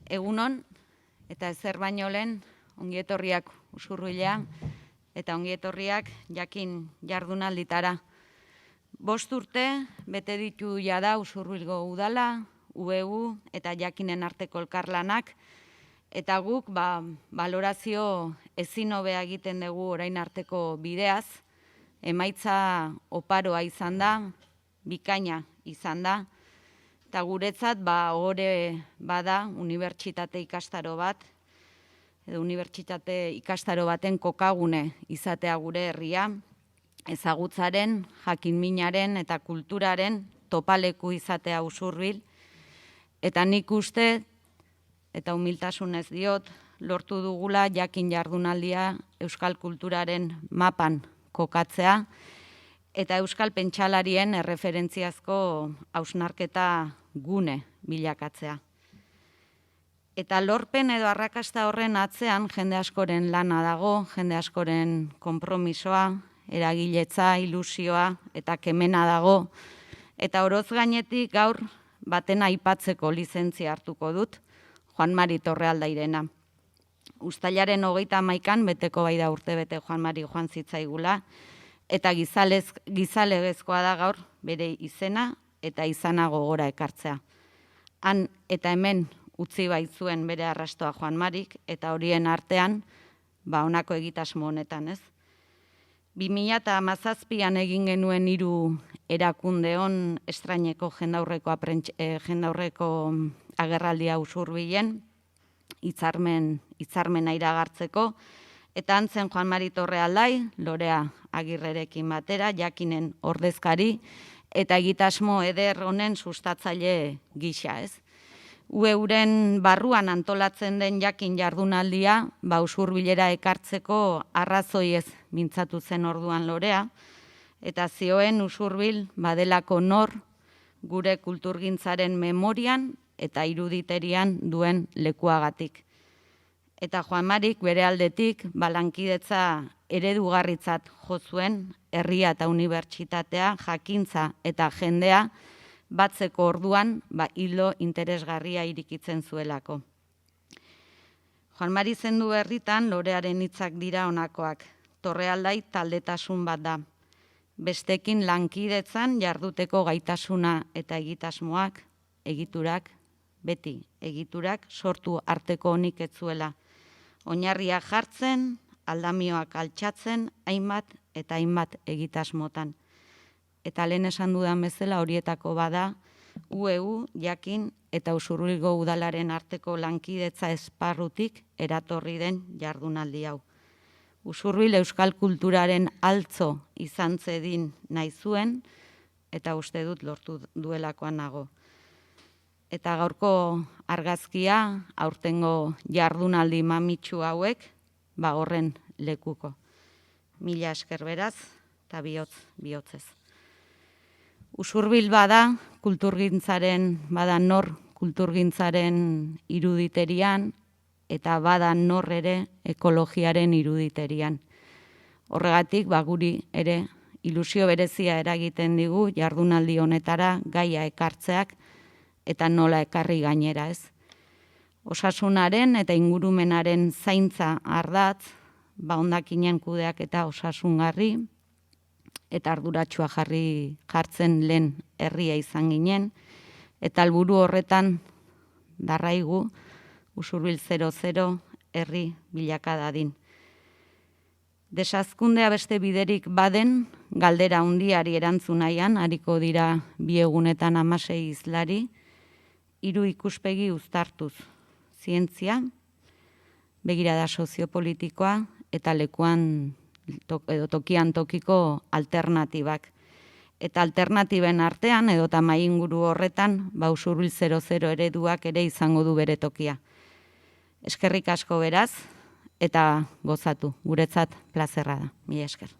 Egunon, eta ezer baino lehen, ongietorriak Usurbilera, eta ongietorriak jakin jardunalditara. 5 urte, bete ditu jada Usurbilgo udala, UEU eta jakinen arteko elkarlanak, eta guk balorazio ezin hobea egiten dugu orain arteko bideaz, emaitza oparoa izan da, bikaina izan da, eta guretzat ohore bada unibertsitate ikastaro bat, edo unibertsitate ikastaro baten kokagune izatea gure herria, ezagutzaren, jakinminaren eta kulturaren topaleku izatea Usurbil, eta nik uste, eta humiltasunez diot, lortu dugula jakin jardunaldia euskal kulturaren mapan kokatzea, eta euskal pentsalarien erreferentziazko hausnarketa gune bilakatzea. Eta lorpen edo arrakasta horren atzean jende askoren lana dago, jende askoren konpromisoa, eragiletza, ilusioa eta kemena dago. Eta oroz gainetik gaur baten aipatzeko lizentzia hartuko dut, Juan Mari Torrealdairena. Uztailaren 31 beteko bai da urtebete Juan Mari joan zitzaigula, eta gizalegezkoa da gaur bere izena eta izana gogora ekartzea. Han eta hemen utzi baitzuen bere arrastoa Juan Marik, eta horien artean, honako egitasmo honetan, ez? 2017an egin genuen 3 erakundeon estraineko jendaurreko agerraldia Usurbilen, hitzarmena iragartzeko, eta antzen Juan Mari Torrealdai, Lorea Agirrerekin batera, jakinen ordezkari, eta egitasmo eder honen sustatzaile gisa, ez? UEUren barruan antolatzen den jakin jardunaldia, Usurbilera ekartzeko arrazoiez mintzatu zen orduan Lorea, eta zioen Usurbil badelako nor gure kulturgintzaren memorian eta iruditerian duen lekuagatik. Eta Juan Marik bere aldetik lankidetza eredugarritzat jo zuen herria eta unibertsitatea, jakintza eta jendea batzeko orduan hilo interesgarria irikitzen zuelako. Juan Mari zendu berritan Lorearen hitzak dira honakoak. Torrealdai taldetasun bat da. Bestekin lankidetzan jarduteko gaitasuna eta egitasmoak, egiturak, beti egiturak sortu arteko honik ez zuela. Oinarriak jartzen, aldamioak altxatzen, hainbat eta hainbat egitasmotan. Eta lehen esan dudan bezala horietako bada, UEU, jakin eta Usurbilgo udalaren arteko lankidetza esparrutik eratorri den jardunaldi hau. Usurbil euskal kulturaren altzo izan zedin nahi zuen, eta uste dut lortu duelakoan nago. Eta gaurko argazkia, aurtengo jardunaldi mamitsu hauek, horren lekuko. Mila esker beraz, eta bihotzez. Usurbil bada nor kulturgintzaren iruditerian, eta bada nor ere ekologiaren iruditerian. Horregatik, guri ere ilusio berezia eragiten digu jardunaldi honetara gaia ekartzeak, eta nola ekarri gainera, ez? Osasunaren eta ingurumenaren zaintza ardatz, hondakinen kudeak eta osasungarri, eta arduratsua jartzen lehen herria izan ginen, eta helburu horretan darraigu Usurbil 00 herri bilaka dadin. Desazkundea beste biderik baden, galdera handiari erantzun nahian, hariko dira 2 egunetan 16 hizlari, 3 ikuspegi uztartuz. Zientzia, begirada soziopolitikoa, eta lekuan edo tokian tokiko alternatibak. Eta alternatiben artean, edo mahai inguru horretan, Usurbil 00 ereduak ere izango du bere tokia. Eskerrik asko beraz, eta gozatu, guretzat plazerra da. Mila esker.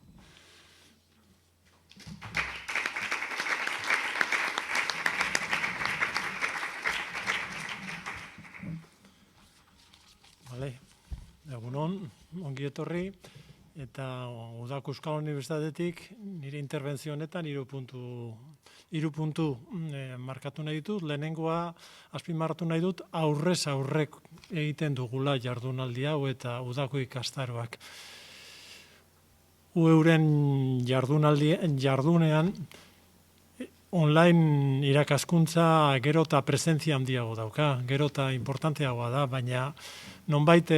Egunon, ongi etorri, eta Udako Euskal Unibertsitatetik nire interbentzio honetan 3 puntu hiru puntu markatu nahi ditut. Lehenengoa azpimarratu nahi dut aurrez aurrek egiten dugula jardunaldi hau eta udako ikastaroak. Euren jardunean online irakaskuntza gero eta presentzia handiago dauka, gero eta importanteagoa da, baina nonbait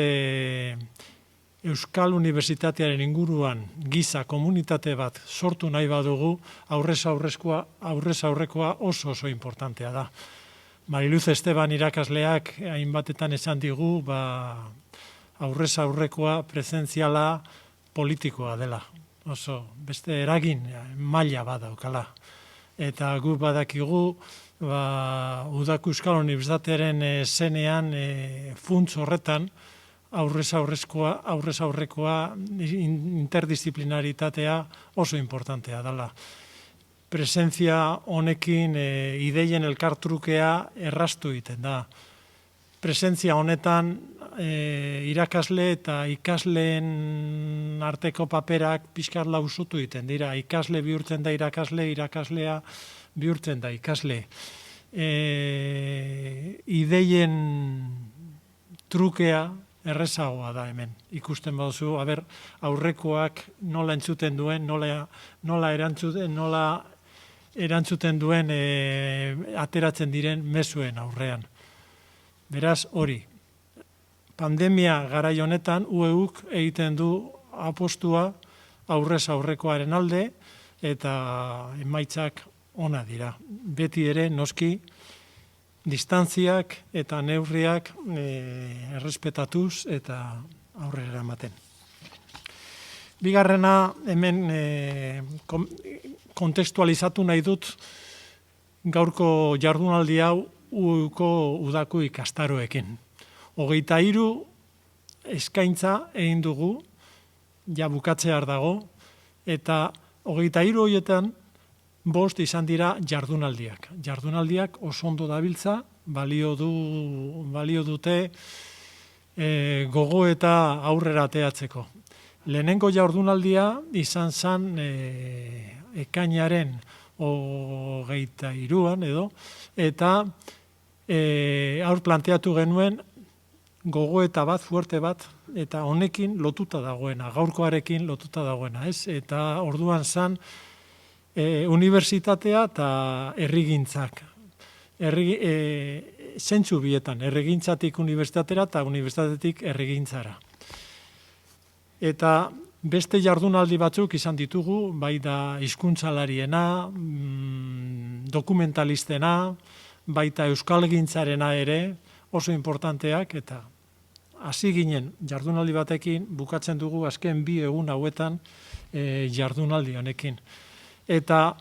Euskal Unibertsitatearen inguruan giza komunitate bat sortu nahi badugu, aurrez aurrekoa oso importantea da. Mariluz Esteban irakasleak hainbatetan esan digu, aurrez aurrekoa presentziala politikoa dela. Oso beste eragin maila badaukala. Eta gu badakigu, Udako Euskal Unibertsitatearen zenean funtz horretan, aurrez aurrekoa interdisciplinaritatea oso importantea dela. Presentzia honekin ideien elkartrukea erraztu egiten da. Presentzia honetan irakasle eta ikasleen arteko paperak pixkat lausotu egiten dira. Ikasle bihurtzen da irakaslea bihurtzen da ikasle. Ideien trukea errezagoa da hemen. Ikusten baduzu, aurrekoak nola entzuten duen, nola erantzuten duen ateratzen diren mezuen aurrean. Beraz, hori. Pandemia garai honetan, UEUk egiten du apostua aurrez aurrekoaren alde, eta emaitzak ona dira. Beti ere, noski, distantziak eta neurriak errespetatuz eta aurrera ematen. Bigarrena, hemen kontekstualizatu nahi dut gaurko jardunaldi hau UEUko udako ikastaroekin. 23 eskaintza egin dugu, ja bukatzear dago, eta 23 horietan 5 izan dira jardunaldiak. Jardunaldiak oso ondo dabiltza, balio dute gogo eta aurrera ateatzeko. Lehenengo jardunaldia izan zen ekainaren 23an edo, eta aur planteatu genuen gogoeta bat, fuerte bat, eta honekin lotuta dagoena, gaurkoarekin lotuta dagoena, ez? Eta orduan zen unibertsitatea eta herrigintzak. Zentzu bietan, herrigintzatik unibertsitatera eta unibertsitatetik herrigintzara. Eta beste jardunaldi batzuk izan ditugu, bai da hizkuntzalariena, dokumentalistena, baita euskalgintzarena ere, oso importanteak, eta hasi ginen jardunaldi batekin, bukatzen dugu azken 2 egun hauetan jardunaldi honekin. Eta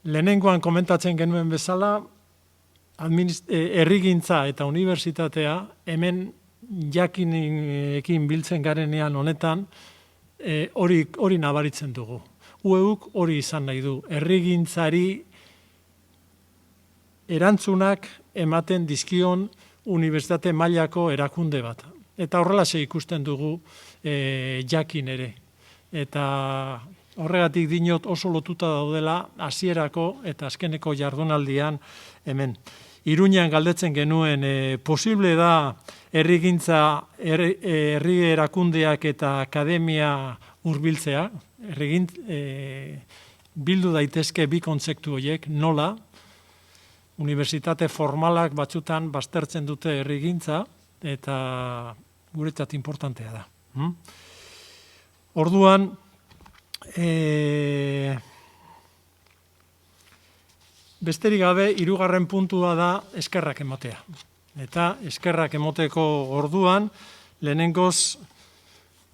lehenengoan komentatzen genuen bezala, herrigintza eta unibertsitatea, hemen jakinekin biltzen garenean honetan, hori nabaritzen dugu. UEUk hori izan nahi du, herrigintzari erantzunak ematen dizkion unibertsitate mailako erakunde bat. Eta horrelaxe ikusten dugu jakin ere. Eta horregatik diot oso lotuta daudela hasierako eta azkeneko jardunaldian hemen. Iruñean galdetzen genuen, posible da herrigintza, herri erakundeak eta akademia hurbiltzea, bildu daitezke 2 kontzeptu horiek, nola, unibertsitate formalak batzutan baztertzen dute herrigintza, eta guretzat importantea da. Orduan, besterik gabe, 3. puntua da eskerrak emotea. Eta eskerrak emoteko orduan, lehenengoz,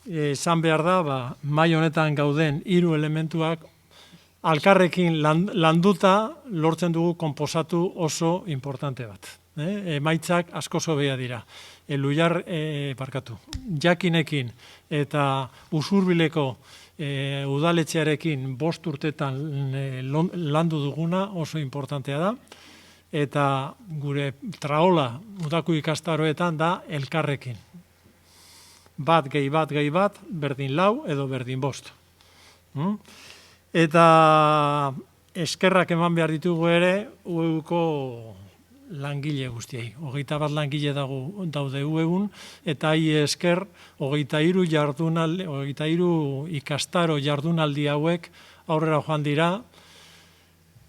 esan behar da, mahai honetan gauden 3 elementuak alkarrekin landuta lortzen dugu konposatu oso importante bat. Emaitzak asko hobea dira. Jakinekin eta Usurbileko udaletxearekin 5 urtetan landu duguna oso importantea da. Eta gure traola udako ikastaroetan da elkarrekin. Bat gehi bat, berdin 4 edo berdin 5. Eta eskerrak eman behar ditugu ere UEUko langile guztiei. 21 langile daude UEUn, eta esker 23 ikastaro jardunaldi hauek aurrera joan dira,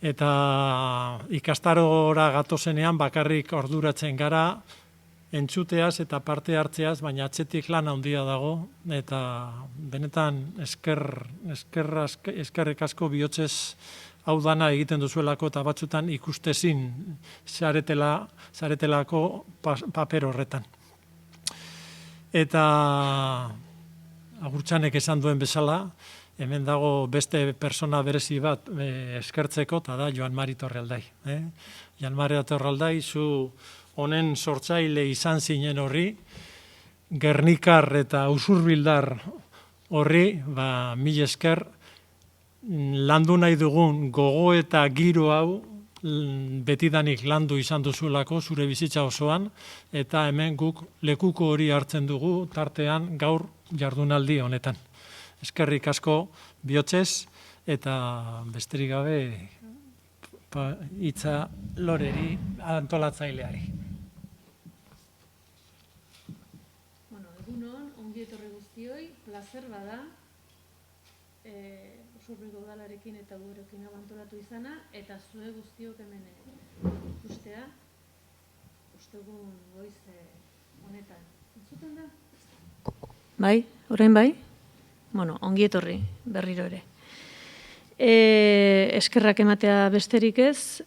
eta ikastarora gatozenean bakarrik orduratzen gara entzuteaz eta parte hartzeaz, baina atzetik lan handia dago, eta benetan eskerrek asko bihotzez hau dana egiten duzuelako, eta batzutan ikustezin zaretelako paper horretan. Eta Agurtxanek esan duen bezala, hemen dago beste persona berezi bat eskertzeko, eta da Joan Mari Torrealdai. Joan Mari Torrealdai, zu honen sortzaile izan zinen horri, Gernikar eta Usurbildar horri, mila esker, landu nahi dugun gogo eta giro hau betidanik landu izan duzulako zure bizitza osoan, eta hemen guk lekuko hori hartzen dugu tartean gaur jardunaldi honetan. Eskerrik asko bihotzez, eta besterik gabe hitza Loreri antolatzaileari. Egunon, ongi etorri guztioi, plazer bada, Usurbilgo udalarekin eta gurekin abantolatu izana, eta zue guztiok hemen ikustea, ustegun goiz honetan. Entzuten da? Bai, orain bai? Ongi etorri, berriro ere. Eskerrak ematea besterik ez,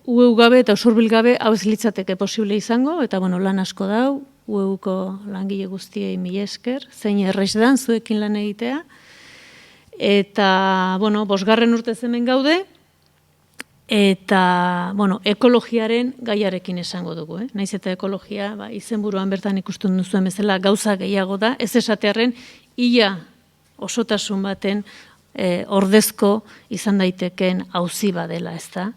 UEU gabe eta Usurbil gabe hau ez litzateke posible izango, eta lan asko dau, UEUko langile guztiei mila esker, zein erraiz dan zuekin lan egitea, eta, 5. urtez hemen gaude, eta, ekologiaren gaiarekin esango dugu, naiz eta ekologia, izenburuan bertan ikusten duzuen bezala gauza gehiago da, ez esatearren, ia osotasun baten ordezko izan daiteken auzi badela, ez da.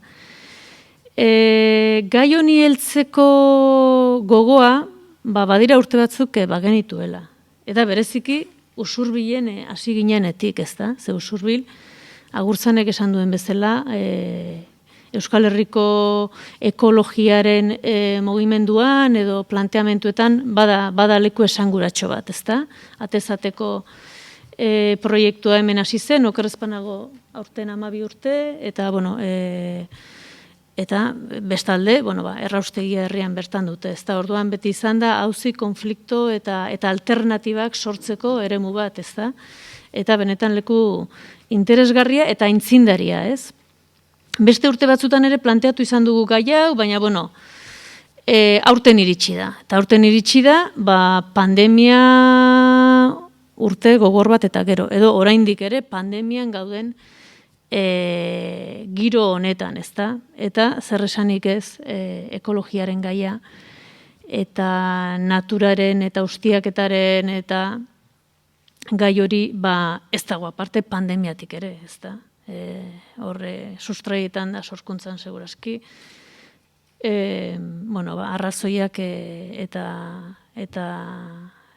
Gai honi heltzeko gogoa, badira urte batzuk genituela. Eta bereziki, Usurbilen hasi ginenetik, ez da. Ze Usurbil, Agurtzanek esan duen bezala, Euskal Herriko ekologiaren mugimenduan edo planteamentuetan bada leku esanguratxo bat, ez da. Atezateko proiektua hemen hasi zen, okerrezpanago aurten 12 urte, eta, eta bestalde, erraustegia herrian bertan dute. Ez da, orduan beti izan da, auzi, konflikto eta alternatibak sortzeko eremu bat, ez da. Eta benetan leku interesgarria eta aintzindaria, ez. Beste urte batzutan ere planteatu izan dugu gai hau, baina, aurten iritsi da. Eta aurten iritsi da, pandemia urte gogor bat eta gero. Edo oraindik ere pandemian gauden giro honetan, ez da? Eta zer esanik ez ekologiaren gaia eta naturaren eta ustiaketaren eta gai hori ez dago aparte pandemiatik ere, ez da? Horre sustraietan da sorkuntzan segurazki. Arrazoiak eta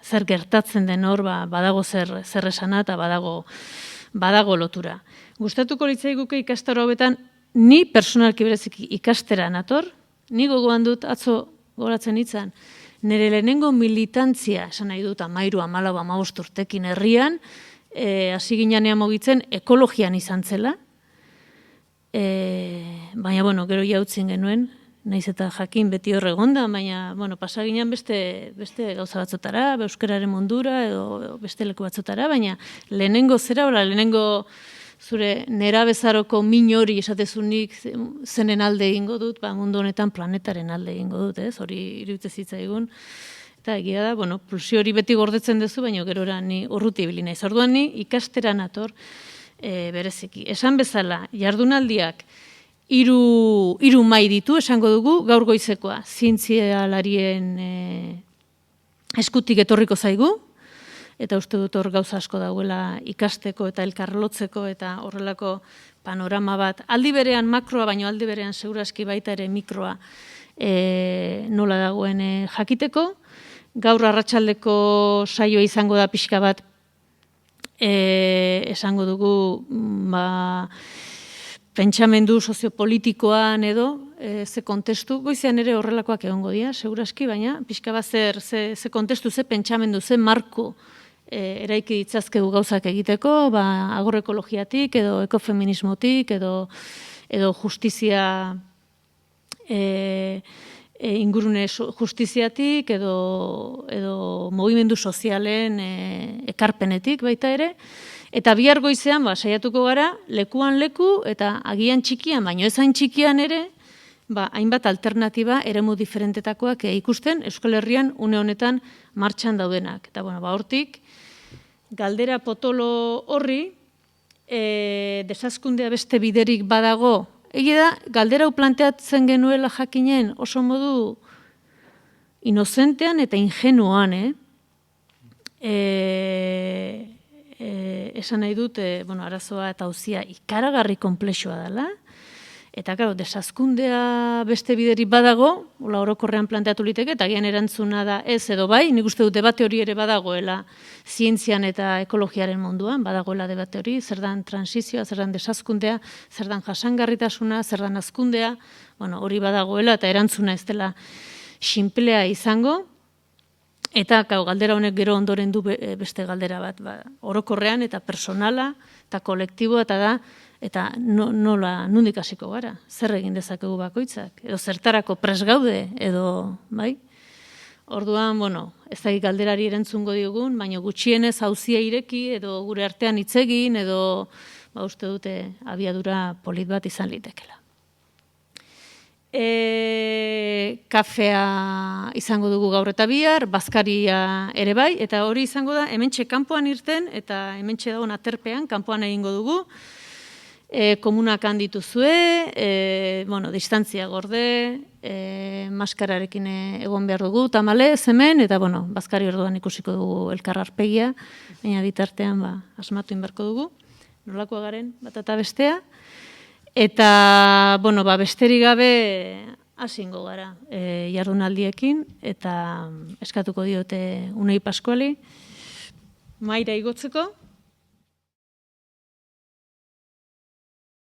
zer gertatzen den hor badago zer esana eta badago lotura. Gustatuko litzaiguke ikastaro hauetan, ni personalki bereziki ikastera nator, ni gogoan dut atzo goratzen itzan, nire lehenengo militantzia, esan nahi dut 13, 14, 15 urtekin herrian, hasi ginean mugitzen ekologian izan zela, baina, gero jautzen genuen, naiz eta jakin beti hor egonda, baina, pasaginean beste gauza batzutara, euskararen mundura, edo beste leku batzutara, baina lehenengo lehenengo zure nera bezaroko min hori esatezunik zenen alde egingo dut, mundu honetan planetaren alde egingo dut, ez? Hori iruditze zitzaigun. Eta egia da, pulsio hori beti gordetzen duzu, baina gerora ni urruti ibili naiz. Orduan ni ikastera nator bereziki. Esan bezala, jardunaldiak hiru mai ditu, esango dugu, gaur goizekoa, zientzialarien eskutik etorriko zaigu, eta uste dut hor gauza asko dauela ikasteko eta elkarlotzeko eta horrelako panorama bat. Aldi berean makroa, baino aldi berean segurazki baita ere mikroa nola dagoen jakiteko. Gaur arratsaldeko saioa izango da pixka bat esango dugu pentsamendu soziopolitikoan edo, ze kontestu, goizean ere horrelakoak egongo dira, seguraski, baina pixka bat ze kontestu, ze pentsamendu, ze marku eraiki ditzazkegu gauzak egiteko, agroekologiatik edo ekofeminismotik edo justizia ingurune justiziatik edo mugimendu sozialen ekarpenetik baita ere. Eta bihar goizean, saiatuko gara, lekuan leku eta agian txikian, baino ezain txikian ere, hainbat alternatiba eremu diferentetakoak ikusten Euskal Herrian une honetan martxan daudenak. Eta hortik, galdera potolo horri, desazkundea beste biderik badago, egia da, galdera hau planteatzen genuela jakinen oso modu inozentean eta ingenuan, esan nahi dut, arazoa eta auzia ikaragarri konplexua dela, eta, desazkundea beste biderik badago, orokorrean planteatu liteke, eta gian erantzuna da ez edo bai, nik uste dut debate hori ere badagoela zientzian eta ekologiaren munduan, badagoela debate hori, zer dan transizioa, zer dan desazkundea, zer dan jasangarritasuna, zer dan azkundea, hori badagoela, eta erantzuna ez dela sinplea izango, eta galdera honek gero ondoren du beste galdera bat, orokorrean eta personala eta kolektiboa eta da, eta nola nondik hasiko gara, zer egin dezakegu bakoitzak, edo zertarako prest gaude, edo, bai? Orduan, ez da galderari erantzungo diogun, baina gutxienez auzia ireki, edo gure artean hitz egin, edo uste dute abiadura polit bat izan litekela. Kafea izango dugu gaur eta bihar, bazkaria ere bai, eta hori izango da, hementxe kanpoan irten, eta hementxe dagoen aterpean, kanpoan egingo dugu, komunak handituzue, distantzia gorde, maskararekin egon behar dugu, tamalez hemen, eta bazkari orduan ikusiko dugu elkarrarpegia, baina bitartean asmatu inberko dugu, nolakoa garen bat eta bestea, eta, besterik gabe hasingo gara jardunaldiekin, eta eskatuko diote Unai Paskuali, mahaira igotzeko,